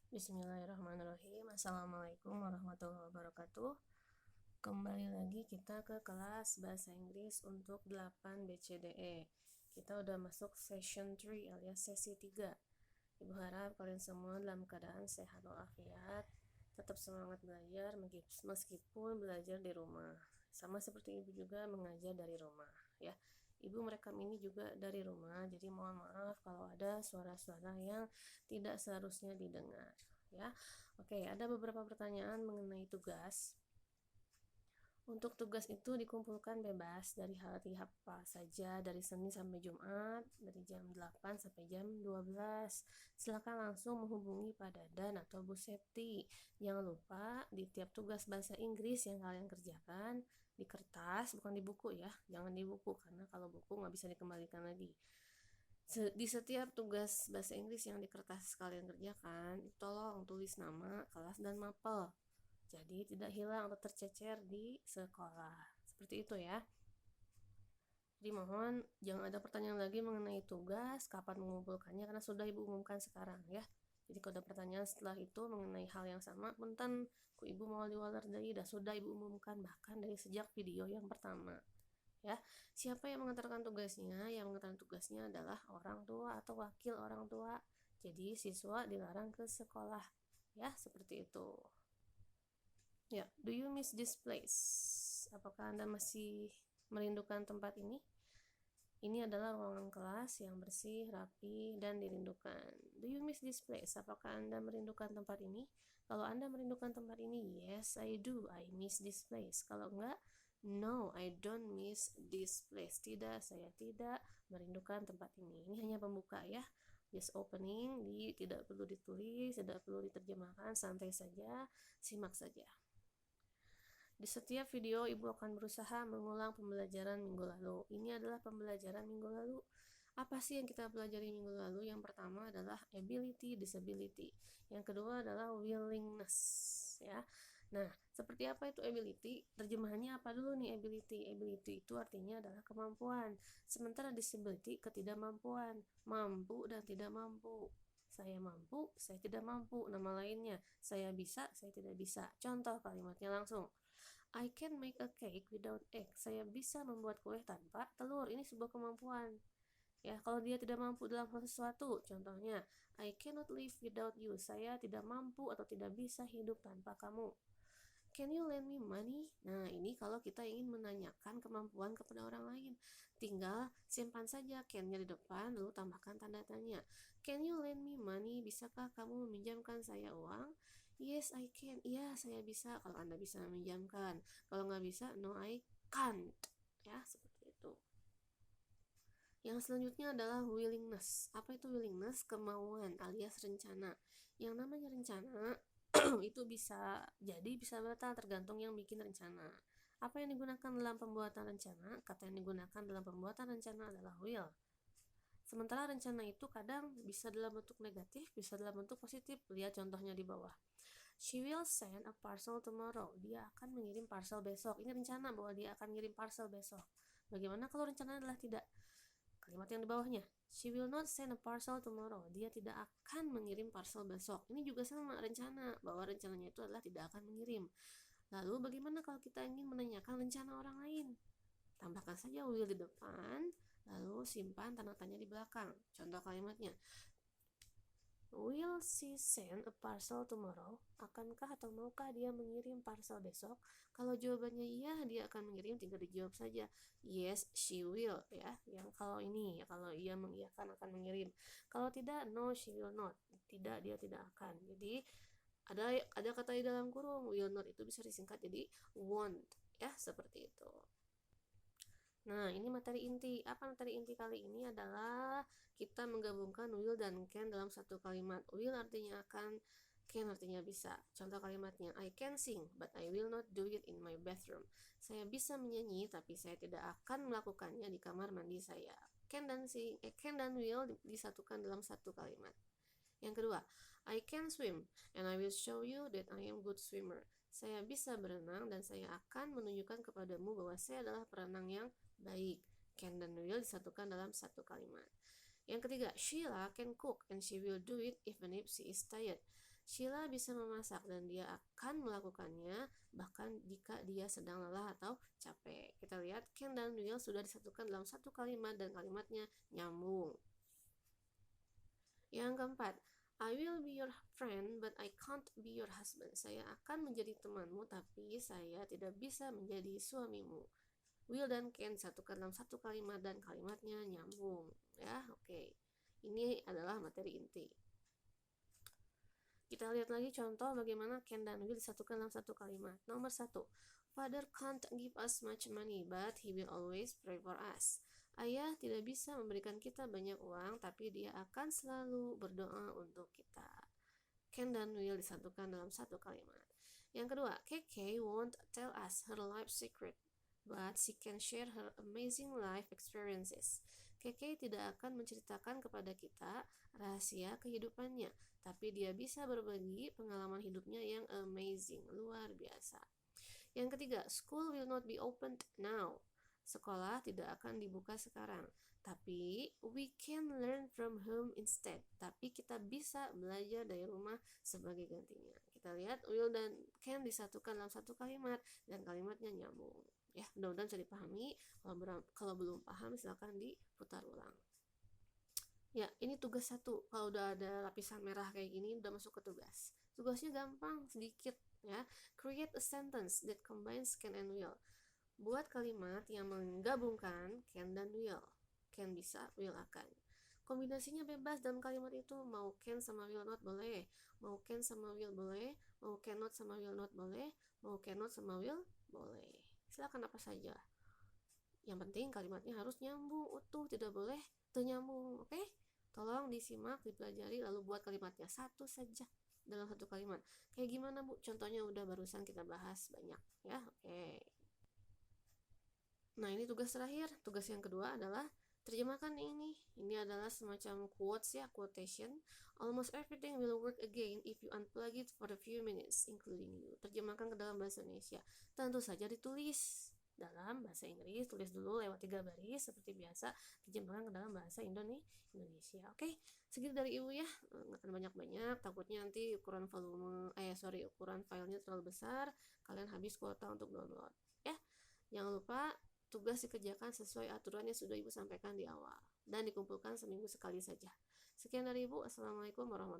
Bismillahirrahmanirrahim. Assalamualaikum warahmatullahi wabarakatuh. Kembali lagi kita ke kelas bahasa Inggris untuk 8 BCDE. Kita udah masuk session 3 alias sesi 3. Ibu harap kalian semua dalam keadaan sehat walafiat, tetap semangat belajar meskipun belajar di rumah. Sama seperti ibu juga mengajar dari rumah, ya. Ibu merekam ini juga dari rumah, jadi mohon maaf kalau ada suara-suara yang tidak seharusnya didengar, ya. Oke, ada beberapa pertanyaan mengenai tugas. Untuk tugas itu dikumpulkan bebas dari hari apa saja, dari Senin sampai Jumat, dari jam 8 sampai jam 12. Silakan langsung menghubungi Pak Dadan atau Bu Septi. Jangan lupa di tiap tugas bahasa Inggris yang kalian kerjakan, di kertas, bukan di buku ya. Jangan di buku, karena kalau buku nggak bisa dikembalikan lagi. Di setiap tugas bahasa Inggris yang di kertas kalian kerjakan, tolong tulis nama, kelas, dan mapel. Jadi tidak hilang atau tercecer di sekolah. Seperti itu ya. Jadi mohon jangan ada pertanyaan lagi mengenai tugas, kapan mengumpulkannya, karena sudah ibu umumkan sekarang ya. Jadi kalau ada pertanyaan setelah itu mengenai hal yang sama, punten ku ibu mau diwalar dari dah sudah ibu umumkan bahkan dari sejak video yang pertama. Ya, siapa yang mengantarkan tugasnya? Yang mengantarkan tugasnya adalah orang tua atau wakil orang tua. Jadi siswa dilarang ke sekolah. Ya, seperti itu. Ya, do you miss this place? Apakah Anda masih merindukan tempat ini? Ini adalah ruangan kelas yang bersih, rapi, dan dirindukan. Do you miss this place? Apakah Anda merindukan tempat ini? Kalau Anda merindukan tempat ini, yes, I do. I miss this place. Kalau enggak, no, I don't miss this place. Tidak, saya tidak merindukan tempat ini. Ini hanya pembuka ya. Just opening, tidak perlu ditulis, tidak perlu diterjemahkan, santai saja, simak saja. Di setiap video, Ibu akan berusaha mengulang pembelajaran minggu lalu. Ini adalah pembelajaran minggu lalu. Apa sih yang kita pelajari minggu lalu? Yang pertama adalah ability, disability. Yang kedua adalah willingness, ya. Nah, seperti apa itu ability? Terjemahannya apa dulu nih ability? Ability itu artinya adalah kemampuan. Sementara disability ketidakmampuan. Mampu dan tidak mampu. Saya mampu, saya tidak mampu. Nama lainnya, saya bisa, saya tidak bisa. Contoh kalimatnya langsung. I can make a cake without egg. Saya bisa membuat kue tanpa telur. Ini sebuah kemampuan. Ya, kalau dia tidak mampu dalam hal sesuatu, contohnya, I cannot live without you. Saya tidak mampu atau tidak bisa hidup tanpa kamu. Can you lend me money? Nah, ini kalau kita ingin menanyakan kemampuan kepada orang lain. Tinggal simpan saja can-nya di depan, lalu tambahkan tanda tanya. Can you lend me money? Bisakah kamu meminjamkan saya uang? Yes, I can. Iya, saya bisa. Kalau Anda bisa meminjamkan. Kalau nggak bisa, no, I can't. Ya, seperti itu. Yang selanjutnya adalah willingness. Apa itu willingness? Kemauan alias rencana. Yang namanya rencana itu bisa jadi bisa batal tergantung yang bikin rencana. Apa yang digunakan dalam pembuatan rencana? Kata yang digunakan dalam pembuatan rencana adalah will. Sementara rencana itu kadang bisa dalam bentuk negatif, bisa dalam bentuk positif. Lihat contohnya di bawah. She will send a parcel tomorrow. Dia akan mengirim parcel besok. Ini rencana bahwa dia akan mengirim parcel besok. Bagaimana kalau rencana adalah tidak? Kalimat yang di bawahnya, she will not send a parcel tomorrow. Dia tidak akan mengirim parcel besok. Ini juga sama rencana, bahwa rencananya itu adalah tidak akan mengirim. Lalu bagaimana kalau kita ingin menanyakan rencana orang lain? Tambahkan saja will di depan, lalu simpan tanda tanya di belakang. Contoh kalimatnya, will she send a parcel tomorrow? Akankah atau maukah dia mengirim parcel besok? Kalau jawabannya iya, dia akan mengirim, tinggal dijawab saja. Yes, she will, ya. Yang kalau ini, ya, kalau ia mengiyakan akan mengirim. Kalau tidak, no, she will not. Tidak, dia tidak akan. Jadi ada kata di dalam kurung, will not itu bisa disingkat jadi won't, ya, seperti itu. Nah, ini materi inti. Apa materi inti kali ini adalah kita menggabungkan will dan can dalam satu kalimat. Will artinya akan, can artinya bisa. Contoh kalimatnya, I can sing, but I will not do it in my bathroom. Saya bisa menyanyi, tapi saya tidak akan melakukannya di kamar mandi saya. Can dan will disatukan dalam satu kalimat. Yang kedua, I can swim, and I will show you that I am good swimmer. Saya bisa berenang dan saya akan menunjukkan kepadamu bahwa saya adalah perenang yang baik. Can dan will disatukan dalam satu kalimat. Yang ketiga, Sheila can cook and she will do it even if she is tired. Sheila bisa memasak dan dia akan melakukannya bahkan jika dia sedang lelah atau capek. Kita lihat can dan will sudah disatukan dalam satu kalimat dan kalimatnya nyambung. Yang keempat, I will be your friend but I can't be your husband. Saya akan menjadi temanmu tapi saya tidak bisa menjadi suamimu. Will dan can satukan dalam satu kalimat dan kalimatnya nyambung. Ya, oke. Ini adalah materi inti. Kita lihat lagi contoh bagaimana can dan will disatukan dalam satu kalimat. Nomor 1. Father can't give us much money, but he will always pray for us. Ayah tidak bisa memberikan kita banyak uang, tapi dia akan selalu berdoa untuk kita. Can dan will disatukan dalam satu kalimat. Yang kedua, KK won't tell us her life secret, but she can share her amazing life experiences. KK tidak akan menceritakan kepada kita rahasia kehidupannya, tapi dia bisa berbagi pengalaman hidupnya yang amazing, luar biasa. Yang ketiga, school will not be opened now. Sekolah tidak akan dibuka sekarang, tapi we can learn from home instead. Tapi kita bisa belajar dari rumah sebagai gantinya. Kita lihat will dan can disatukan dalam satu kalimat dan kalimatnya nyambung. Ya, mudah-mudahan bisa dipahami. Kalau belum paham silakan diputar ulang. Ya, ini tugas 1. Kalau udah ada lapisan merah kayak gini udah masuk ke tugas. Tugasnya gampang, sedikit ya. Create a sentence that combines can and will. Buat kalimat yang menggabungkan can dan will. Can bisa, will akan. Kombinasinya bebas dalam kalimat itu. Mau can sama will not boleh, mau can sama will boleh, mau cannot sama will not boleh, mau cannot sama will boleh. Silakan apa saja. Yang penting kalimatnya harus nyambung, utuh, tidak boleh ternyambung. Oke? Tolong disimak, dipelajari, lalu buat kalimatnya satu saja dalam satu kalimat. Kayak gimana, Bu? Contohnya udah barusan kita bahas banyak ya. Oke. Nah, ini tugas terakhir. Tugas yang kedua adalah terjemahkan ini. Ini adalah semacam quotes ya, quotation. Almost everything will work again if you unplug it for a few minutes, including you. Terjemahkan ke dalam bahasa Indonesia. Tentu saja ditulis dalam bahasa Inggris. Tulis dulu lewat 3 baris seperti biasa. Terjemahkan ke dalam bahasa Indonesia. Oke, segitu dari Ibu ya. Nggak akan banyak-banyak. Takutnya nanti ukuran filenya terlalu besar. Kalian habis kuota untuk download. Ya, jangan lupa tugas dikerjakan sesuai aturan yang sudah Ibu sampaikan di awal dan dikumpulkan seminggu sekali saja. Sekian dari Ibu. Assalamualaikum warahmatullahi wabarakatuh.